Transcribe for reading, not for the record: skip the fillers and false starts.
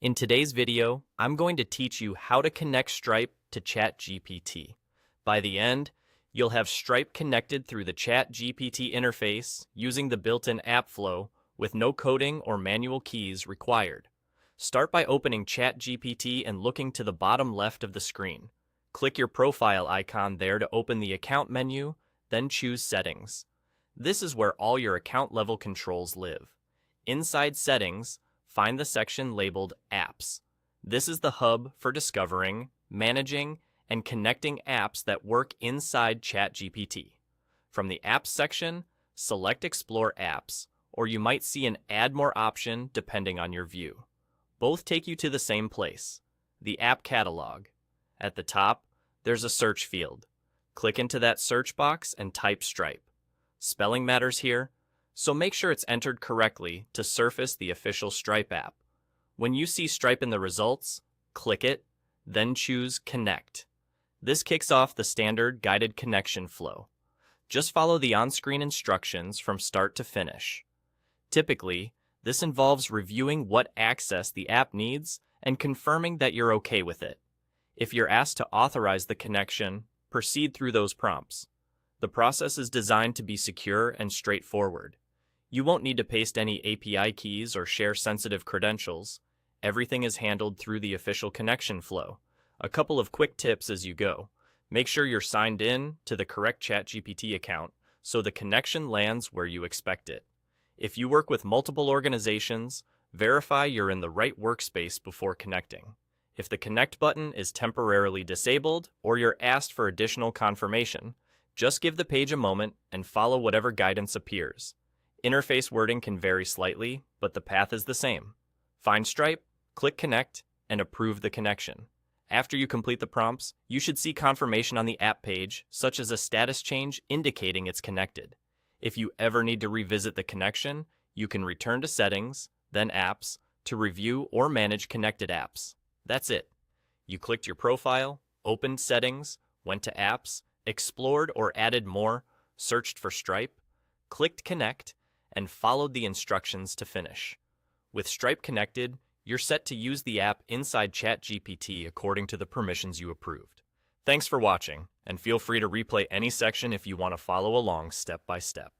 In today's video, I'm going to teach you how to connect Stripe to ChatGPT. By the end, you'll have Stripe connected through the ChatGPT interface using the built-in app flow with no coding or manual keys required. Start by opening ChatGPT and looking to the bottom left of the screen. Click your profile icon there to open the account menu, then choose Settings. This is where all your account-level controls live. Inside Settings, find the section labeled Apps. This is the hub for discovering, managing, and connecting apps that work inside ChatGPT. From the Apps section, select Explore Apps, or you might see an Add More option depending on your view. Both take you to the same place, the App Catalog. At the top, there's a search field. Click into that search box and type Stripe. Spelling matters here, so make sure it's entered correctly to surface the official Stripe app. When you see Stripe in the results, click it, then choose Connect. This kicks off the standard guided connection flow. Just follow the on-screen instructions from start to finish. Typically, this involves reviewing what access the app needs and confirming that you're okay with it. If you're asked to authorize the connection, proceed through those prompts. The process is designed to be secure and straightforward. You won't need to paste any API keys or share sensitive credentials. Everything is handled through the official connection flow. A couple of quick tips as you go. Make sure you're signed in to the correct ChatGPT account so the connection lands where you expect it. If you work with multiple organizations, verify you're in the right workspace before connecting. If the Connect button is temporarily disabled or you're asked for additional confirmation, just give the page a moment and follow whatever guidance appears. Interface wording can vary slightly, but the path is the same. Find Stripe, click Connect, and approve the connection. After you complete the prompts, you should see confirmation on the app page, such as a status change indicating it's connected. If you ever need to revisit the connection, you can return to Settings, then Apps, to review or manage connected apps. That's it. You clicked your profile, opened Settings, went to Apps, explored or added more, searched for Stripe, clicked Connect, and followed the instructions to finish. With Stripe connected, you're set to use the app inside ChatGPT according to the permissions you approved. Thanks for watching, and feel free to replay any section if you want to follow along step by step.